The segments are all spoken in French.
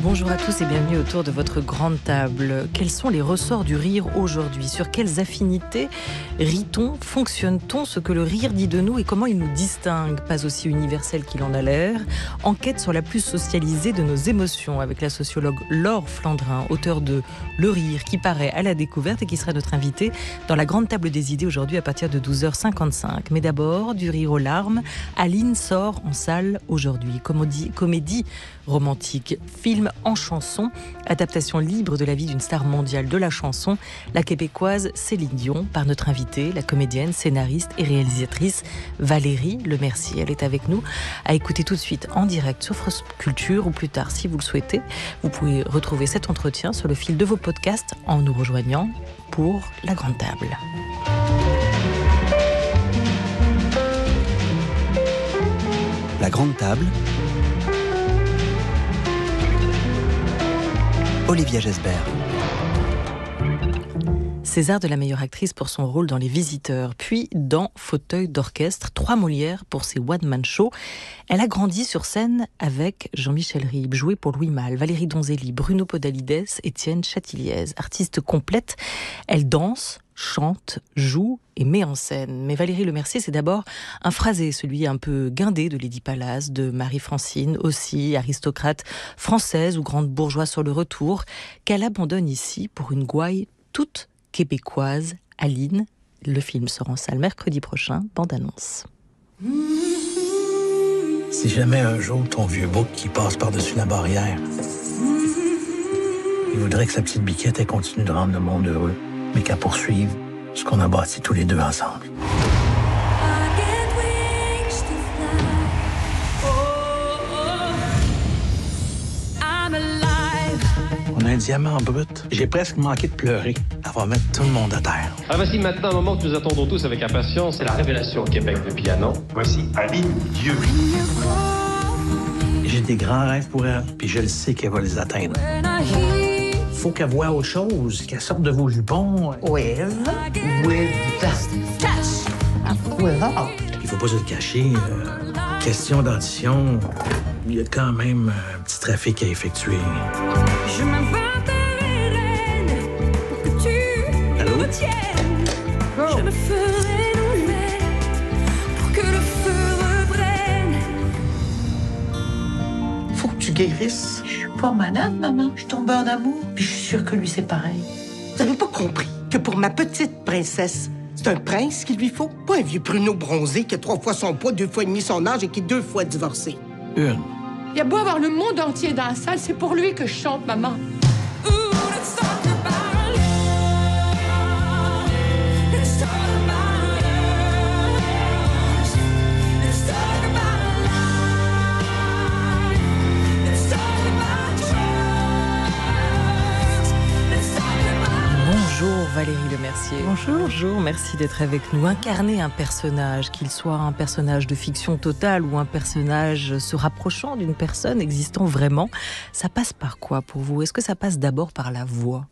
Bonjour à tous et bienvenue autour de votre grande table. Quels sont les ressorts du rire aujourd'hui ? Sur quelles affinités rit-on ? Fonctionne-t-on ? Ce que le rire dit de nous et comment il nous distingue ? Pas aussi universel qu'il en a l'air. Enquête sur la plus socialisée de nos émotions avec la sociologue Laure Flandrin, auteure de Le rire qui paraît à la découverte et qui sera notre invitée dans la grande table des idées aujourd'hui à partir de 12h55. Mais d'abord, du rire aux larmes, Aline sort en salle aujourd'hui. Comédie romantique, film en chanson, adaptation libre de la vie d'une star mondiale de la chanson, la québécoise Céline Dion, par notre invitée, la comédienne, scénariste et réalisatrice Valérie Lemercier. Elle est avec nous à écouter tout de suite en direct sur France Culture ou plus tard, si vous le souhaitez. Vous pouvez retrouver cet entretien sur le fil de vos podcasts en nous rejoignant pour la grande table. La grande table. Olivia Gesbert. César de la meilleure actrice pour son rôle dans Les Visiteurs, puis dans Fauteuil d'orchestre, 3 Molières pour ses one-man shows. Elle a grandi sur scène avec Jean-Michel Ribes, joué pour Louis Malle, Valérie Donzelli, Bruno Podalides, Étienne Chatiliez. Artiste complète, elle danse, chante, joue et met en scène. Mais Valérie Lemercier, c'est d'abord un phrasé, celui un peu guindé de Lady Pallas, de Marie-Francine, aussi aristocrate française ou grande bourgeoise sur le retour, qu'elle abandonne ici pour une gouaille toute québécoise, Aline. Le film sort en salle mercredi prochain, bande-annonce. Si jamais un jour ton vieux bouc qui passe par-dessus la barrière, il voudrait que sa petite biquette ait continue de rendre le monde heureux, mais qu'à poursuivre ce qu'on a bâti tous les deux ensemble. On a un diamant brut. J'ai presque manqué de pleurer. Elle va mettre tout le monde à terre. Alors voici maintenant un moment que nous attendons tous avec impatience. C'est la révélation au Québec de piano. Voici Aline Dieu. J'ai des grands rêves pour elle, puis je le sais qu'elle va les atteindre. Faut qu'elle voie autre chose, qu'elle sorte de vos jupons. With cash. Il faut pas se le cacher. Question d'audition, il y a quand même un petit trafic à effectuer. Je m'inventerai reine pour que tu Allô? me tiennes. Je me ferai nouvelle pour que le feu reprenne. Faut que tu guérisses. Je suis pas malade, maman. Je tombe en amour. Puis je suis sûre que lui, c'est pareil. Vous avez pas compris que pour ma petite princesse, c'est un prince qu'il lui faut? Pas un vieux pruneau bronzé qui a 3 fois son poids, 2 fois et demi son âge et qui est 2 fois divorcé. Une. Il y a beau avoir le monde entier dans la salle, c'est pour lui que je chante, maman. Ooh, let's talk about love. Let's talk about us. Let's talk about life. Let's talk about trust. Let's talk about Bonjour Valérie Lemercier. Bonjour, merci d'être avec nous. Incarner un personnage, qu'il soit un personnage de fiction totale ou un personnage se rapprochant d'une personne existant vraiment, ça passe par quoi pour vous ? Est-ce que ça passe d'abord par la voix ?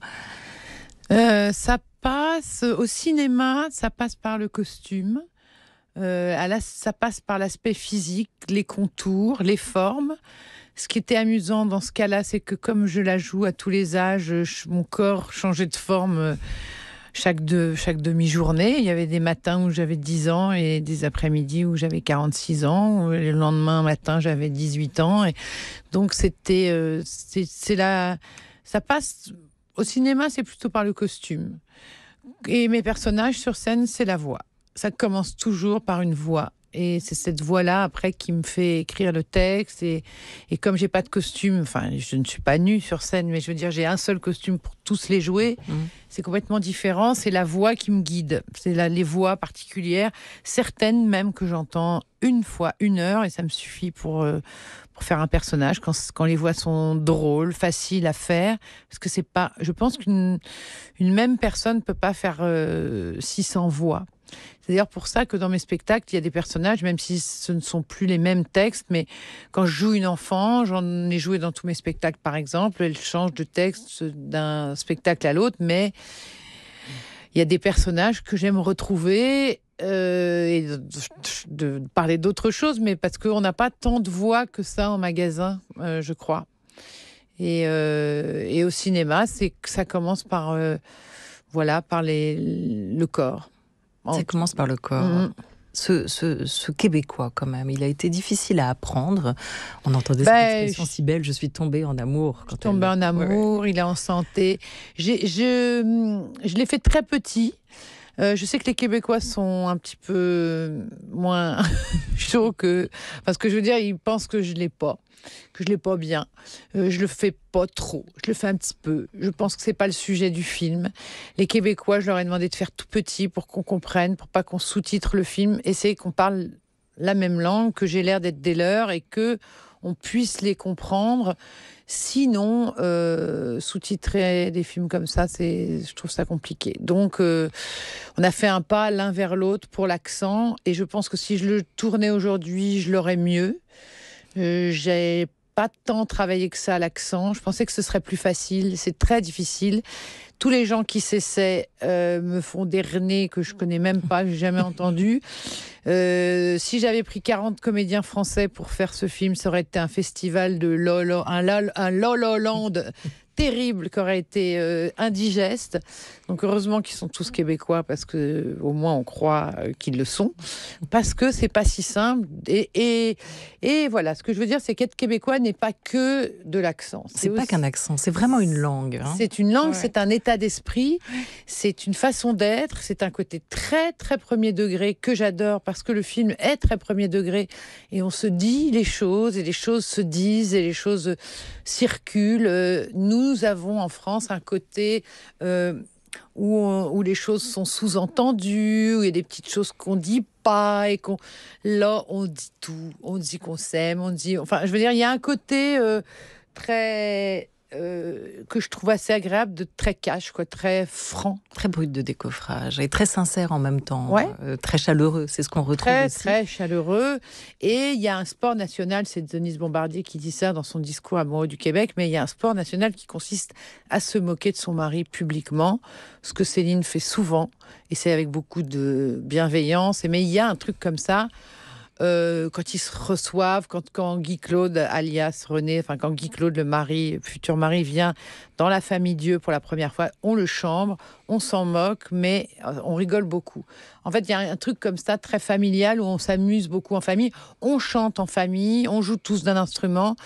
Ça passe au cinéma, ça passe par le costume, ça passe par l'aspect physique, les contours, les formes. Ce qui était amusant dans ce cas-là, c'est que comme je la joue à tous les âges, mon corps changeait de forme chaque demi-journée. Il y avait des matins où j'avais 10 ans et des après-midi où j'avais 46 ans. Le lendemain matin, j'avais 18 ans. Et donc, ça passe au cinéma, c'est plutôt par le costume. Et mes personnages sur scène, c'est la voix. Ça commence toujours par une voix. Et c'est cette voix-là, après, qui me fait écrire le texte. Et comme j'ai pas de costume, enfin, je ne suis pas nue sur scène, mais je veux dire, j'ai un seul costume pour tous les jouer. C'est complètement différent. C'est la voix qui me guide. C'est les voix particulières, certaines même que j'entends une fois, 1 heure, et ça me suffit pour faire un personnage. Quand les voix sont drôles, faciles à faire, parce que c'est pas. Je pense qu'une même personne peut pas faire 600 voix. C'est d'ailleurs pour ça que dans mes spectacles, il y a des personnages, même si ce ne sont plus les mêmes textes, mais quand je joue une enfant, j'en ai joué dans tous mes spectacles par exemple, elle change de texte d'un spectacle à l'autre, mais il y a des personnages que j'aime retrouver et de parler d'autres choses, mais parce qu'on n'a pas tant de voix que ça en magasin, je crois. Et au cinéma, c'est que ça commence par, par le corps. Ça commence par le corps. Mhm. Ce Québécois, quand même, il a été difficile à apprendre. On entendait cette expression si belle, je suis tombée en amour. Tombée en amour, il est en santé. Je l'ai fait très petit. Je sais que les Québécois sont un petit peu moins chauds que... Parce que je veux dire, ils pensent que je ne l'ai pas bien. Je le fais pas trop. Je le fais un petit peu. Je pense que c'est pas le sujet du film. Les Québécois, je leur ai demandé de faire tout petit pour qu'on comprenne, pour pas qu'on sous-titre le film. Essayer qu'on parle la même langue, que j'ai l'air d'être des leurs et que on puisse les comprendre. Sinon, sous-titrer des films comme ça, je trouve ça compliqué. Donc, on a fait un pas l'un vers l'autre pour l'accent. Et je pense que si je le tournais aujourd'hui, je l'aurais mieux. J'ai pas tant travaillé que ça à l'accent. Je pensais que ce serait plus facile. C'est très difficile. Tous les gens qui s'essaient me font des renés que je connais même pas, que j'ai jamais entendu. Si j'avais pris 40 comédiens français pour faire ce film, ça aurait été un festival de un Lololand terrible qui aurait été indigeste. Donc heureusement qu'ils sont tous québécois parce que au moins on croit qu'ils le sont. Parce que c'est pas si simple. Et voilà, ce que je veux dire, c'est qu'être québécois n'est pas que de l'accent. C'est pas qu'un accent, c'est vraiment une langue. Hein. C'est une langue, c'est un état d'esprit, c'est une façon d'être, c'est un côté très très premier degré que j'adore parce que le film est très premier degré et on se dit les choses et les choses se disent et les choses circulent. Nous avons en France un côté où les choses sont sous-entendues, où il y a des petites choses qu'on dit pas et là on dit tout, on dit qu'on s'aime, on dit, enfin je veux dire il y a un côté très que je trouve assez agréable, de très cash, quoi, très franc. Très brut de décoffrage et très sincère en même temps. Ouais. Très chaleureux, c'est ce qu'on retrouve très, aussi. Très chaleureux. Et il y a un sport national, c'est Denise Bombardier qui dit ça dans son discours amoureux du Québec, mais il y a un sport national qui consiste à se moquer de son mari publiquement, ce que Céline fait souvent, et c'est avec beaucoup de bienveillance. Mais il y a un truc comme ça. Quand ils se reçoivent, quand Guy Claude, alias René, enfin quand Guy Claude, le futur mari, vient dans la famille Dieu pour la première fois, on le chambre, on s'en moque, mais on rigole beaucoup. En fait, il y a un truc comme ça, très familial, où on s'amuse beaucoup en famille, on chante en famille, on joue tous d'un instrument,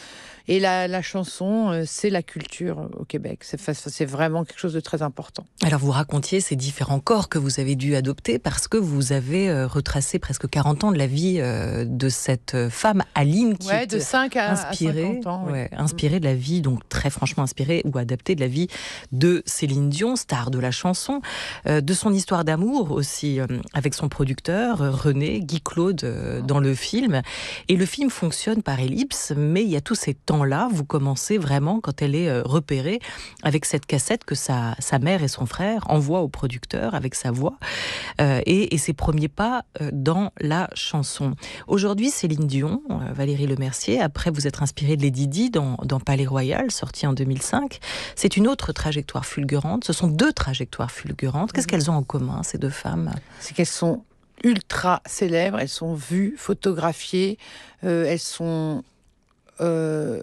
et la chanson, c'est la culture au Québec. C'est vraiment quelque chose de très important. Alors, vous racontiez ces différents corps que vous avez dû adopter parce que vous avez retracé presque 40 ans de la vie de cette femme, Aline, qui est de 5 à 50 ans. Inspirée de la vie, donc très franchement inspirée ou adaptée de la vie de Céline Dion, star de la chanson, de son histoire d'amour aussi avec son producteur, René, Guy Claude, dans le film. Et le film fonctionne par ellipse, mais il y a tous ces temps-là, vous commencez vraiment, quand elle est repérée, avec cette cassette que sa mère et son frère envoient au producteur avec sa voix et ses premiers pas dans la chanson. Aujourd'hui, Céline Dion, Valérie Lemercier, après vous être inspirée de Lady Di dans Palais Royal, sorti en 2005, c'est une autre trajectoire fulgurante. Ce sont deux trajectoires fulgurantes. Qu'est-ce qu'elles ont en commun, ces deux femmes ? C'est qu'elles sont ultra célèbres, elles sont vues, photographiées, elles sont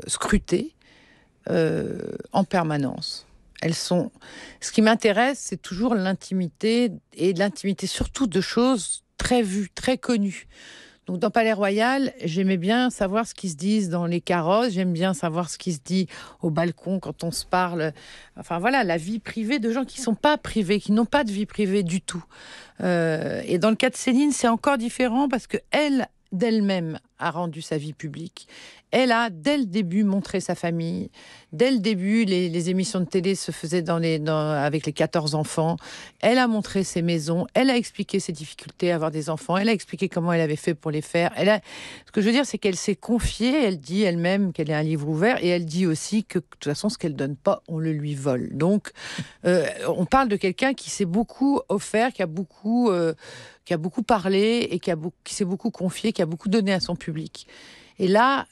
scrutées en permanence. Ce qui m'intéresse, c'est toujours l'intimité, et l'intimité surtout de choses très vues, très connues. Donc dans Palais Royal, j'aimais bien savoir ce qui se dit dans les carrosses, j'aime bien savoir ce qui se dit au balcon quand on se parle. Enfin voilà, la vie privée de gens qui sont pas privés, qui n'ont pas de vie privée du tout. Et dans le cas de Céline, c'est encore différent parce que elle, d'elle-même, a rendu sa vie publique. Elle a, dès le début, montré sa famille. Dès le début, les émissions de télé se faisaient avec les 14 enfants. Elle a montré ses maisons. Elle a expliqué ses difficultés à avoir des enfants. Elle a expliqué comment elle avait fait pour les faire. Ce que je veux dire, c'est qu'elle s'est confiée. Elle dit elle-même qu'elle est un livre ouvert. Et elle dit aussi que, de toute façon, ce qu'elle donne pas, on le lui vole. Donc, on parle de quelqu'un qui s'est beaucoup offert, qui a beaucoup parlé et qui s'est beaucoup confié, qui a beaucoup donné à son public. Et là,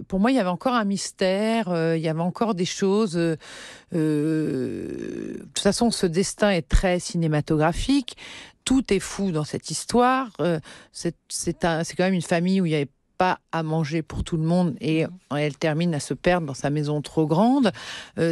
pour moi, il y avait encore un mystère, il y avait encore des choses. De toute façon, ce destin est très cinématographique. Tout est fou dans cette histoire. C'est quand même une famille où il y avait pas à manger pour tout le monde et elle termine à se perdre dans sa maison trop grande.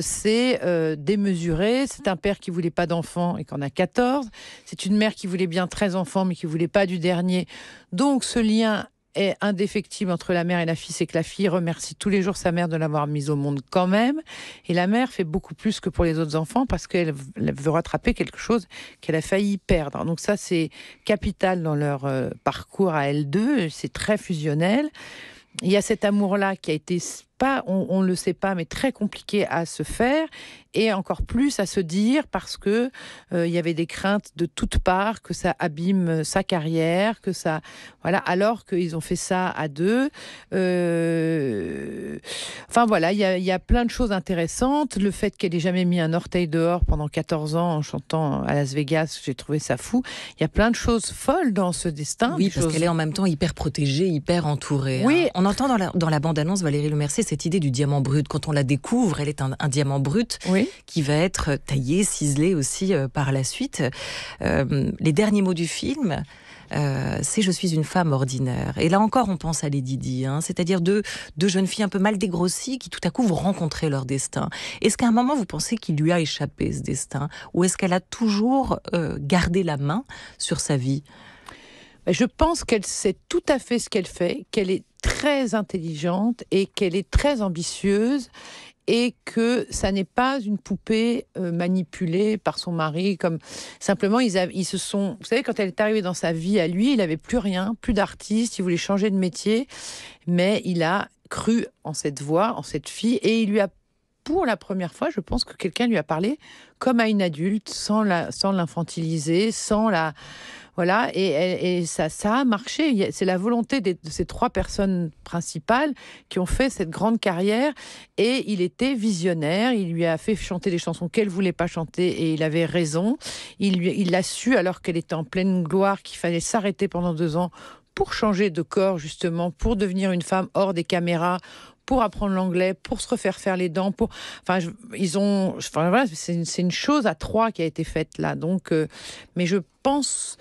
C'est démesuré. C'est un père qui voulait pas d'enfants et qui en a 14. C'est une mère qui voulait bien 13 enfants mais qui voulait pas du dernier. Donc ce lien est indéfectible entre la mère et la fille, c'est que la fille remercie tous les jours sa mère de l'avoir mise au monde quand même, et la mère fait beaucoup plus que pour les autres enfants parce qu'elle veut rattraper quelque chose qu'elle a failli perdre. Donc ça, c'est capital dans leur parcours à elles deux, c'est très fusionnel. Il y a cet amour-là qui a été pas, on le sait pas, mais très compliqué à se faire et encore plus à se dire parce que il y avait des craintes de toutes parts que ça abîme sa carrière, que ça, voilà, alors qu'ils ont fait ça à deux. Enfin voilà, il y a plein de choses intéressantes. Le fait qu'elle ait jamais mis un orteil dehors pendant 14 ans en chantant à Las Vegas, j'ai trouvé ça fou. Il y a plein de choses folles dans ce destin. Oui, parce qu'elle est en même temps hyper protégée, hyper entourée. Oui. On entend dans la bande-annonce, Valérie Lemercier, cette idée du diamant brut. Quand on la découvre, elle est un diamant brut qui va être taillé, ciselé aussi par la suite. Les derniers mots du film, c'est « Je suis une femme ordinaire ». Et là encore, on pense à Lady Di, c'est-à-dire deux jeunes filles un peu mal dégrossies qui tout à coup vont rencontrer leur destin. Est-ce qu'à un moment, vous pensez qu'il lui a échappé ce destin ? Ou est-ce qu'elle a toujours gardé la main sur sa vie ? Je pense qu'elle sait tout à fait ce qu'elle fait, qu'elle est très intelligente et qu'elle est très ambitieuse et que ça n'est pas une poupée manipulée par son mari. Comme simplement, ils se sont... Vous savez, quand elle est arrivée dans sa vie à lui, il n'avait plus rien, plus d'artiste, il voulait changer de métier, mais il a cru en cette voix, en cette fille, et il lui a, pour la première fois, je pense que quelqu'un lui a parlé comme à une adulte, sans l'infantiliser, sans la... Voilà, et ça a marché. C'est la volonté de ces trois personnes principales qui ont fait cette grande carrière. Et il était visionnaire. Il lui a fait chanter des chansons qu'elle voulait pas chanter et il avait raison. Il l'a su alors qu'elle était en pleine gloire, qu'il fallait s'arrêter pendant 2 ans pour changer de corps, justement, pour devenir une femme hors des caméras, pour apprendre l'anglais, pour se refaire faire les dents, voilà, c'est une chose à 3 qui a été faite là. Donc, mais je pense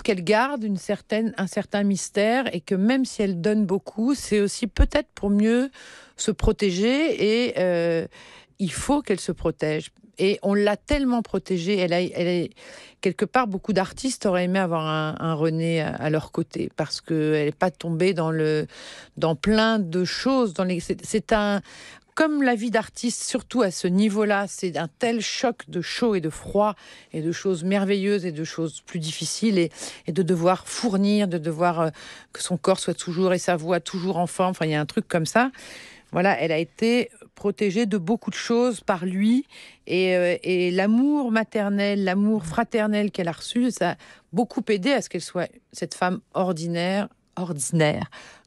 qu'elle garde un certain mystère et que même si elle donne beaucoup, c'est aussi peut-être pour mieux se protéger et il faut qu'elle se protège. Et on l'a tellement protégée. Elle est quelque part, beaucoup d'artistes auraient aimé avoir un René à leur côté parce qu'elle n'est pas tombée dans plein de choses. Comme la vie d'artiste, surtout à ce niveau-là, c'est un tel choc de chaud et de froid et de choses merveilleuses et de choses plus difficiles et de devoir fournir, de devoir que son corps soit toujours et sa voix toujours en forme. Enfin, il y a un truc comme ça. Voilà, elle a été protégée de beaucoup de choses par lui et l'amour maternel, l'amour fraternel qu'elle a reçu, ça a beaucoup aidé à ce qu'elle soit cette femme ordinaire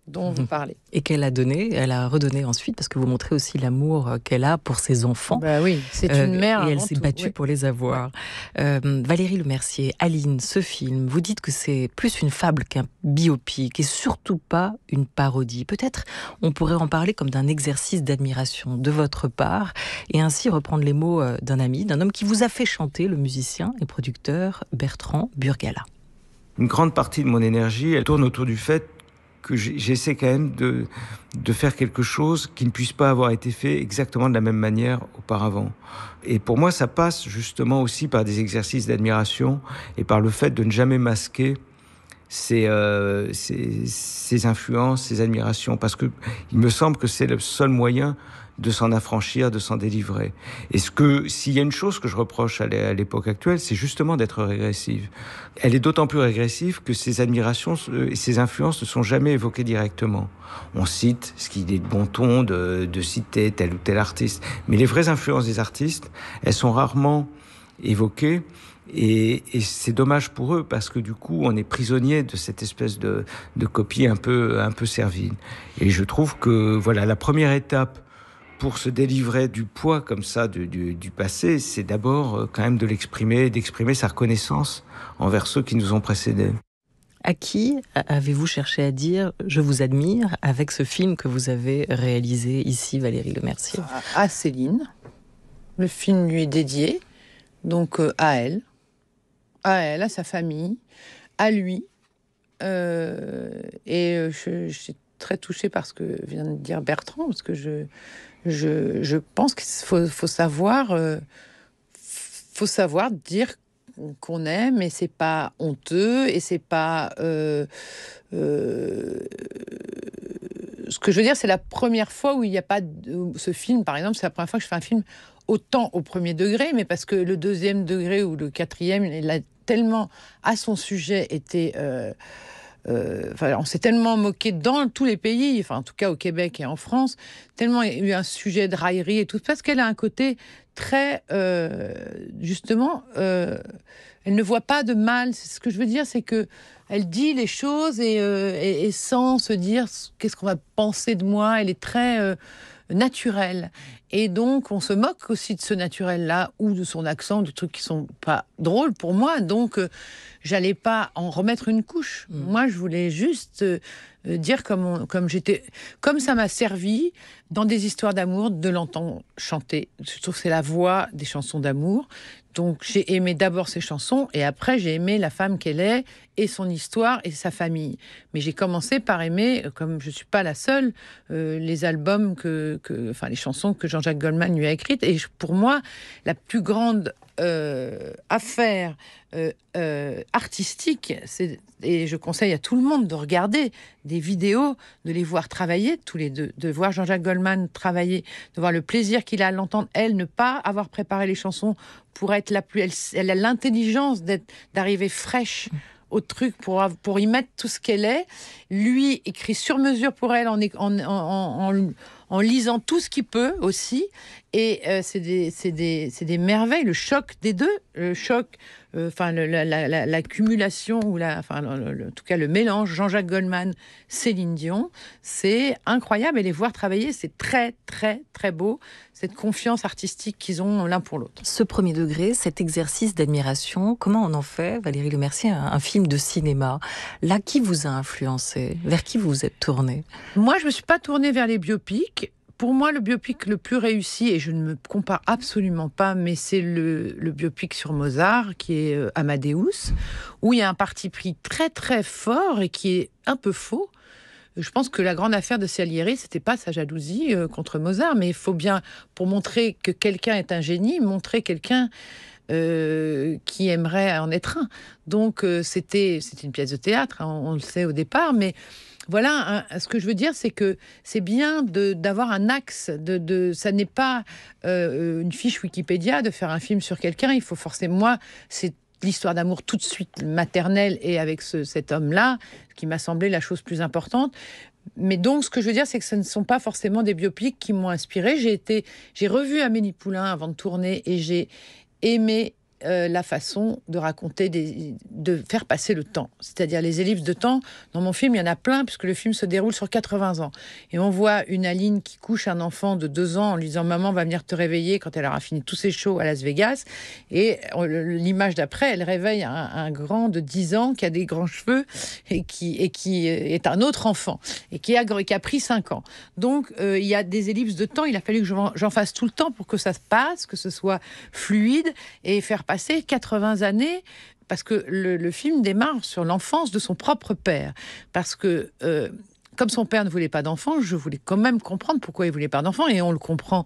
dont vous parlez. Et qu'elle a donné, elle a redonné ensuite, parce que vous montrez aussi l'amour qu'elle a pour ses enfants. Bah oui, c'est une mère. Et elle s'est battue pour les avoir. Valérie Lemercier, Aline, ce film, vous dites que c'est plus une fable qu'un biopic et surtout pas une parodie. Peut-être on pourrait en parler comme d'un exercice d'admiration de votre part et ainsi reprendre les mots d'un ami, d'un homme qui vous a fait chanter, le musicien et producteur Bertrand Burgala. Une grande partie de mon énergie, elle tourne autour du fait que j'essaie quand même de faire quelque chose qui ne puisse pas avoir été fait exactement de la même manière auparavant. Et pour moi, ça passe justement aussi par des exercices d'admiration et par le fait de ne jamais masquer ces influences, ces admirations, parce que il me semble que c'est le seul moyen de s'en affranchir, de s'en délivrer. Et s'il y a une chose que je reproche à l'époque actuelle, c'est justement d'être régressive. Elle est d'autant plus régressive que ces admirations et ces influences ne sont jamais évoquées directement. On cite ce qu'il est de bon ton de citer tel ou tel artiste. Mais les vraies influences des artistes, elles sont rarement évoquées. Et c'est dommage pour eux parce que du coup on est prisonnier de cette espèce de copie un peu servile. Et je trouve que voilà, la première étape pour se délivrer du poids comme ça du passé, c'est d'abord quand même d'exprimer sa reconnaissance envers ceux qui nous ont précédés. À qui avez-vous cherché à dire « je vous admire » avec ce film que vous avez réalisé ici, Valérie Lemercier ? À Céline. Le film lui est dédié, donc à elle, à sa famille, à lui, je suis très touchée par ce que vient de dire Bertrand, parce que je pense qu'il faut savoir dire qu'on aime, et c'est pas honteux, et c'est pas ce que je veux dire, c'est la première fois où il n'y a pas ce film, par exemple, c'est la première fois que je fais un film autant au premier degré, mais parce que le deuxième degré ou le quatrième, il a tellement à son sujet été on s'est tellement moqué dans tous les pays, enfin en tout cas au Québec et en France, tellement il y a eu un sujet de raillerie et tout, parce qu'elle a un côté très justement, elle ne voit pas de mal. C'est ce que je veux dire, c'est que elle dit les choses et sans se dire qu'est-ce qu'on va penser de moi. Elle est très naturelle. Et donc, on se moque aussi de ce naturel-là, ou de son accent, de trucs qui sont pas drôles pour moi. Donc, j'allais pas en remettre une couche. Moi, je voulais juste dire comme ça m'a servi dans des histoires d'amour de l'entendre chanter. Je trouve que c'est la voix des chansons d'amour. Donc, j'ai aimé d'abord ses chansons, et après, j'ai aimé la femme qu'elle est, et son histoire, et sa famille. Mais j'ai commencé par aimer, comme je suis pas la seule, les albums les chansons que Jean-Jacques Goldman lui a écrites. Et pour moi, la plus grande affaire artistique, et je conseille à tout le monde de regarder des vidéos, de les voir travailler, tous les deux, de voir Jean-Jacques Goldman travailler, de voir le plaisir qu'il a à l'entendre, elle, ne pas avoir préparé les chansons pour être la plus... Elle a l'intelligence d'arriver fraîche au truc pour y mettre tout ce qu'elle est. Lui écrit sur mesure pour elle en lisant tout ce qu'il peut aussi. Et c'est des merveilles. Le choc des deux, l'accumulation, en tout cas le mélange Jean-Jacques Goldman, Céline Dion, c'est incroyable. Et les voir travailler, c'est très, très, très beau. Cette confiance artistique qu'ils ont l'un pour l'autre. Ce premier degré, cet exercice d'admiration, comment on en fait, Valérie Lemercier, un film de cinéma? Là, qui vous a influencé? Vers qui vous vous êtes tournée? Moi, je ne me suis pas tournée vers les biopics. Pour moi, le biopic le plus réussi, et je ne me compare absolument pas, mais c'est le biopic sur Mozart, qui est Amadeus, où il y a un parti pris très très fort et qui est un peu faux. Je pense que la grande affaire de Salieri, c'était pas sa jalousie contre Mozart, mais il faut bien, pour montrer que quelqu'un est un génie, montrer quelqu'un qui aimerait en être un. Donc c'était une pièce de théâtre, hein, on le sait au départ, mais voilà, ce que je veux dire, c'est que c'est bien d'avoir un axe. Ça n'est pas une fiche Wikipédia de faire un film sur quelqu'un. Il faut forcément... Moi, c'est l'histoire d'amour tout de suite maternelle, et avec cet homme-là, qui m'a semblé la chose plus importante. Mais donc, ce que je veux dire, c'est que ce ne sont pas forcément des biopics qui m'ont inspirée. J'ai revu Amélie Poulain avant de tourner, et j'ai aimé la façon de raconter, de faire passer le temps. C'est-à-dire les ellipses de temps. Dans mon film, il y en a plein, puisque le film se déroule sur 80 ans. Et on voit une Aline qui couche un enfant de 2 ans en lui disant « Maman va venir te réveiller quand elle aura fini tous ses shows à Las Vegas ». Et l'image d'après, elle réveille un grand de 10 ans qui a des grands cheveux et qui est un autre enfant et qui a pris 5 ans. Donc, il y a des ellipses de temps. Il a fallu que j'en fasse tout le temps pour que ça se passe, que ce soit fluide, et faire passer 80 années, parce que le film démarre sur l'enfance de son propre père. Parce que, comme son père ne voulait pas d'enfant, je voulais quand même comprendre pourquoi il voulait pas d'enfant, et on le comprend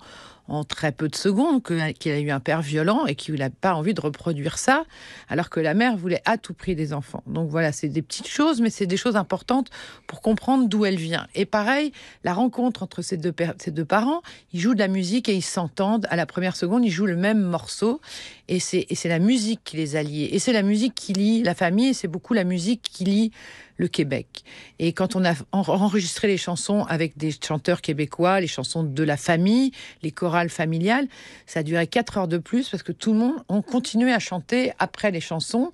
en très peu de secondes, qu'il a eu un père violent et qu'il n'a pas envie de reproduire ça, alors que la mère voulait à tout prix des enfants. Donc voilà, c'est des petites choses, mais c'est des choses importantes pour comprendre d'où elle vient. Et pareil, la rencontre entre ces deux parents, ils jouent de la musique et ils s'entendent. À la première seconde, ils jouent le même morceau, et c'est la musique qui les a liés. Et c'est la musique qui lie la famille, et c'est beaucoup la musique qui lie le Québec. Et quand on a enregistré les chansons avec des chanteurs québécois, les chansons de la famille, les chorales familiales, ça a duré 4 heures de plus, parce que tout le monde a continué à chanter après les chansons.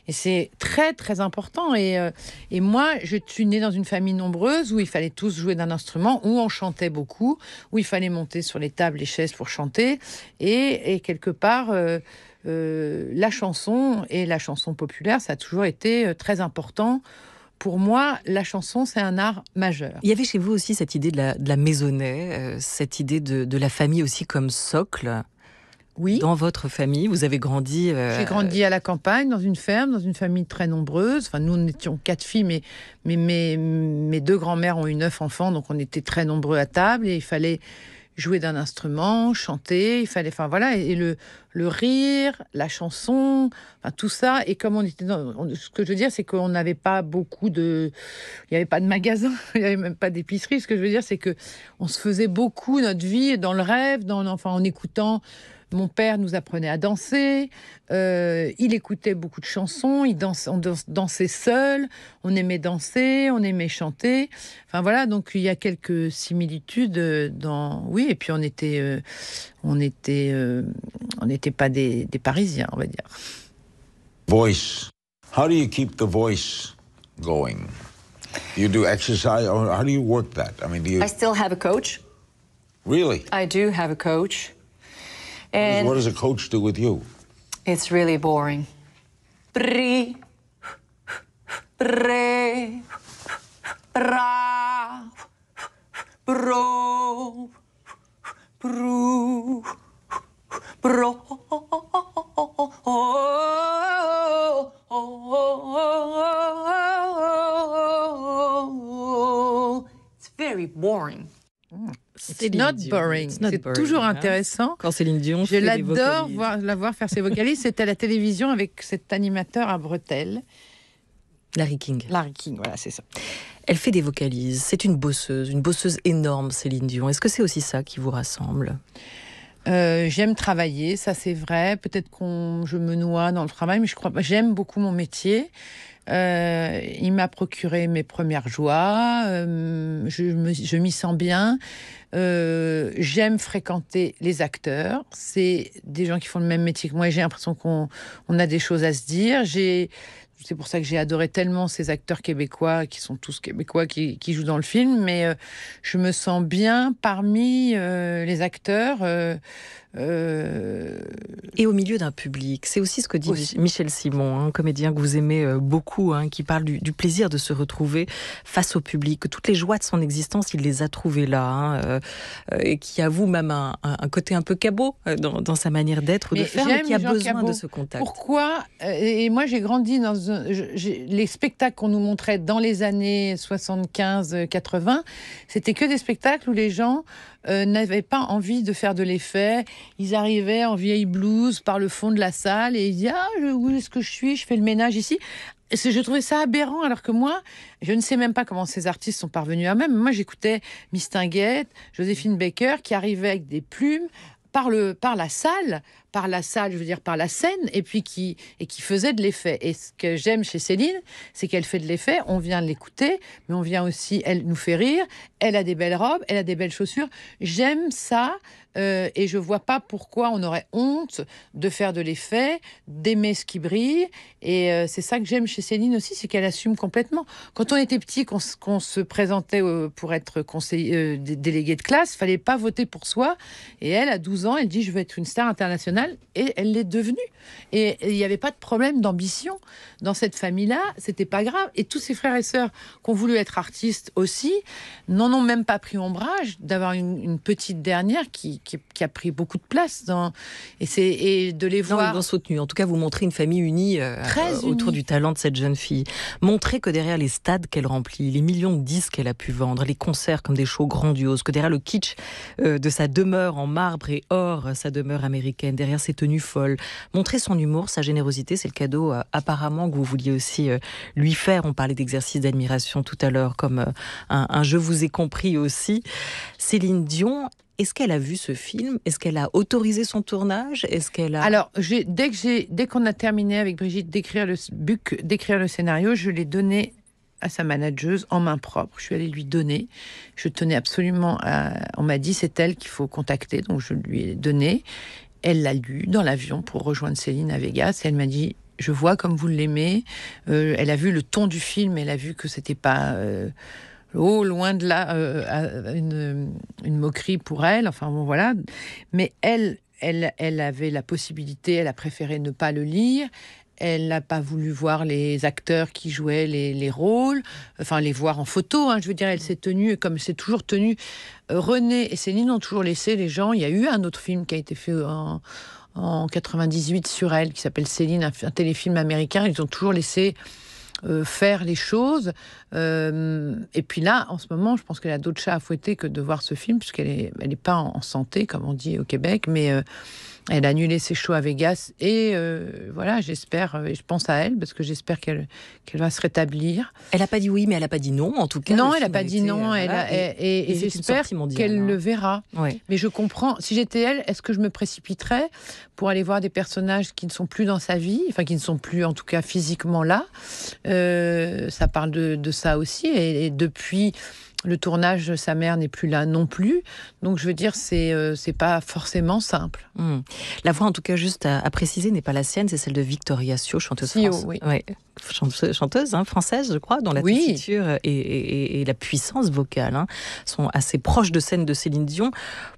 Et c'est très, très important. Et moi, je suis née dans une famille nombreuse où il fallait tous jouer d'un instrument, où on chantait beaucoup, où il fallait monter sur les tables, les chaises pour chanter. Et quelque part... la chanson et la chanson populaire, ça a toujours été très important. Pour moi, la chanson, c'est un art majeur. Il y avait chez vous aussi cette idée de la maisonnée, cette idée de la famille aussi comme socle. Oui. Dans votre famille, vous avez grandi... J'ai grandi à la campagne, dans une ferme, dans une famille très nombreuse. Enfin, nous, nous étions 4 filles, mais mes 2 grands-mères ont eu 9 enfants, donc on était très nombreux à table et il fallait jouer d'un instrument, chanter, il fallait... Enfin, voilà, et le rire, la chanson, enfin, tout ça. Et comme on était ce que je veux dire, c'est qu'on n'avait pas beaucoup de... Il n'y avait pas de magasin, il n'y avait même pas d'épicerie. Ce que je veux dire, c'est qu'on se faisait beaucoup notre vie dans le rêve, en écoutant... Mon père nous apprenait à danser, il écoutait beaucoup de chansons, on dansait seul, on aimait danser, on aimait chanter. Enfin voilà, donc il y a quelques similitudes oui, et puis on n'était pas des Parisiens, on va dire. Voice. How do you keep the voice going? You do exercise, or how do you work that? I mean, I still have a coach. Really? I do have a coach. And what does a coach do with you? It's really boring. Pre, pre, pra, pro, pro, pro. It's very boring. C'est not boring. C'est toujours intéressant. Quand Céline Dion Je l'adore la voir faire ses vocalises. C'était à la télévision avec cet animateur à bretelles. Larry King. Larry King, voilà, c'est ça. Elle fait des vocalises. C'est une bosseuse énorme, Céline Dion. Est-ce que c'est aussi ça qui vous rassemble ? J'aime travailler, ça c'est vrai. Peut-être je me noie dans le travail, mais j'aime beaucoup mon métier. Il m'a procuré mes premières joies. Je m'y sens bien. J'aime fréquenter les acteurs. C'est des gens qui font le même métier que moi et j'ai l'impression qu'on a des choses à se dire. C'est pour ça que j'ai adoré tellement ces acteurs québécois, qui sont tous québécois, qui jouent dans le film. Mais je me sens bien parmi les acteurs. Et au milieu d'un public. C'est aussi ce que dit Michel Simon, un comédien que vous aimez beaucoup, qui parle du plaisir de se retrouver face au public, que toutes les joies de son existence, il les a trouvées là, et qui avoue même un côté un peu cabot dans sa manière d'être ou de faire, mais qui a besoin de ce contact. Pourquoi ? Et moi, j'ai grandi dans les spectacles qu'on nous montrait dans les années 75-80, c'était que des spectacles où les gens n'avaient pas envie de faire de l'effet. Ils arrivaient en vieille blouse par le fond de la salle et ils disaient « où est-ce que je suis ? Je fais le ménage ici ». Je trouvais ça aberrant, alors que moi, je ne sais même pas comment ces artistes sont parvenus à même. Moi, j'écoutais Mistinguett, Joséphine Baker, qui arrivaient avec des plumes par la salle, je veux dire par la scène, et puis qui faisait de l'effet. Et ce que j'aime chez Céline, c'est qu'elle fait de l'effet, on vient l'écouter, mais on vient aussi, elle nous fait rire, elle a des belles robes, elle a des belles chaussures. J'aime ça, et je vois pas pourquoi on aurait honte de faire de l'effet, d'aimer ce qui brille. Et c'est ça que j'aime chez Céline aussi, c'est qu'elle assume complètement. Quand on était petit, qu'on se présentait pour être conseiller, délégué de classe, fallait pas voter pour soi. Et elle, à 12 ans, elle dit « je veux être une star internationale ». Et elle l'est devenue. Et il n'y avait pas de problème d'ambition dans cette famille-là, c'était pas grave. Et tous ses frères et sœurs qui ont voulu être artistes aussi n'en ont même pas pris ombrage d'avoir une petite dernière qui a pris beaucoup de place et de les voir. Ils l'ont soutenue. En tout cas, vous montrez une famille unie autour du talent de cette jeune fille. Montrez que derrière les stades qu'elle remplit, les millions de disques qu'elle a pu vendre, les concerts comme des shows grandioses, que derrière le kitsch de sa demeure en marbre et or, sa demeure américaine, derrière ses tenues folles, montrer son humour, sa générosité, c'est le cadeau apparemment que vous vouliez aussi lui faire. On parlait d'exercice d'admiration tout à l'heure, comme un je vous ai compris aussi. Céline Dion, est-ce qu'elle a vu ce film ? Est-ce qu'elle a autorisé son tournage ? Est-ce qu'elle a... Alors, dès qu'on a terminé avec Brigitte d'écrire le scénario, je l'ai donné à sa manageuse en main propre. Je suis allée lui donner. Je tenais absolument on m'a dit c'est elle qu'il faut contacter, donc je lui ai donné. Elle l'a lu dans l'avion pour rejoindre Céline à Vegas et elle m'a dit je vois comme vous l'aimez. Elle a vu le ton du film, elle a vu que c'était pas loin de là une moquerie pour elle. Enfin bon voilà. Mais elle avait la possibilité, elle a préféré ne pas le lire. Elle n'a pas voulu voir les acteurs qui jouaient les rôles, enfin les voir en photo. Je veux dire, elle s'est tenue comme c'est toujours tenu. René et Céline ont toujours laissé les gens. Il y a eu un autre film qui a été fait en 98 sur elle, qui s'appelle Céline, un téléfilm américain. Ils ont toujours laissé faire les choses. Et puis là, en ce moment, je pense qu'elle a d'autres chats à fouetter que de voir ce film, puisqu'elle est pas en santé, comme on dit au Québec, mais elle a annulé ses shows à Vegas. Et voilà, j'espère, et je pense à elle, parce que j'espère qu'elle va se rétablir. Elle n'a pas dit oui, mais elle n'a pas dit non, en tout cas. Non, elle n'a pas dit non. Et j'espère qu'elle le verra. Ouais. Mais je comprends, si j'étais elle, est-ce que je me précipiterais pour aller voir des personnages qui ne sont plus dans sa vie, enfin qui ne sont plus en tout cas physiquement là. Ça parle de ça aussi. Et depuis le tournage, sa mère n'est plus là non plus. Donc je veux dire, c'est pas forcément simple. La voix, en tout cas, juste à préciser, n'est pas la sienne, c'est celle de Victoria Sio, chanteuse française. Oui. Ouais. Chanteuse française, je crois, dont la tessiture et la puissance vocale sont assez proches de celles de Céline Dion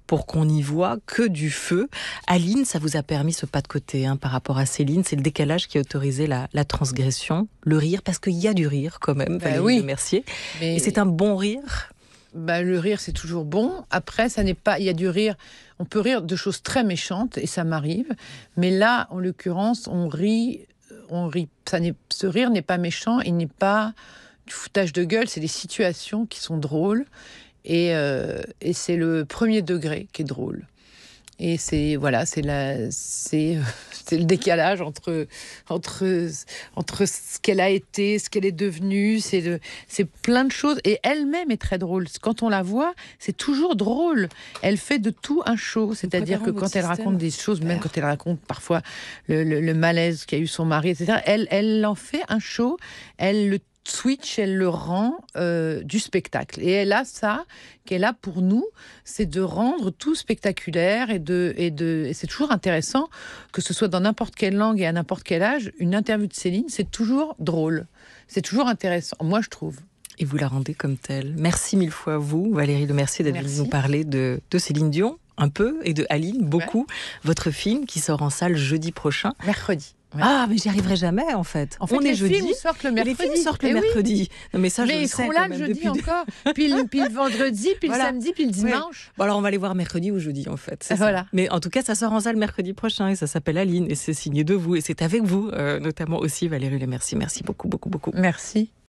pour qu'on n'y voit que du feu. Aline, ça vous a permis ce pas de côté par rapport à Céline, c'est le décalage qui a autorisé la transgression, le rire, parce qu'il y a du rire quand même, Valérie Le Mercier. Et c'est un bon rire. Le rire, c'est toujours bon. Après, ça n'est pas. Il y a du rire. On peut rire de choses très méchantes, et ça m'arrive. Mais là, en l'occurrence, on rit. Ce rire n'est pas méchant. Il n'est pas du foutage de gueule. C'est des situations qui sont drôles. Et c'est le premier degré qui est drôle. Et c'est le décalage entre ce qu'elle a été, ce qu'elle est devenue. C'est plein de choses. Et elle-même est très drôle. Quand on la voit, c'est toujours drôle. Elle fait de tout un show. C'est-à-dire que quand elle raconte des choses, même quand elle raconte parfois le malaise qu'a eu son mari, etc., elle en fait un show. Elle le switch, elle le rend du spectacle. Et elle a ça qu'elle a pour nous, c'est de rendre tout spectaculaire et c'est toujours intéressant, que ce soit dans n'importe quelle langue et à n'importe quel âge, une interview de Céline, c'est toujours drôle. C'est toujours intéressant, moi je trouve. Et vous la rendez comme telle. Merci mille fois à vous, Valérie Le Mercier, d'être venue nous parler de Céline Dion, un peu, et de Aline, beaucoup. Ouais. Votre film qui sort en salle jeudi prochain. Mercredi. Ouais. Ah, mais j'y arriverai jamais, en fait. En fait, on est jeudi. Les films sortent le mercredi. Les films sortent le mercredi. Non, mais ça, mais ils seront là le jeudi encore. Puis le vendredi, puis le samedi, puis le dimanche. Ouais. Bon, alors, on va les voir mercredi ou jeudi, en fait. Voilà. Ça. Mais en tout cas, ça sort en salle mercredi prochain. Et ça s'appelle Aline. Et c'est signé de vous. Et c'est avec vous, notamment aussi, Valérie Le Mercier. Merci beaucoup, beaucoup, beaucoup. Merci.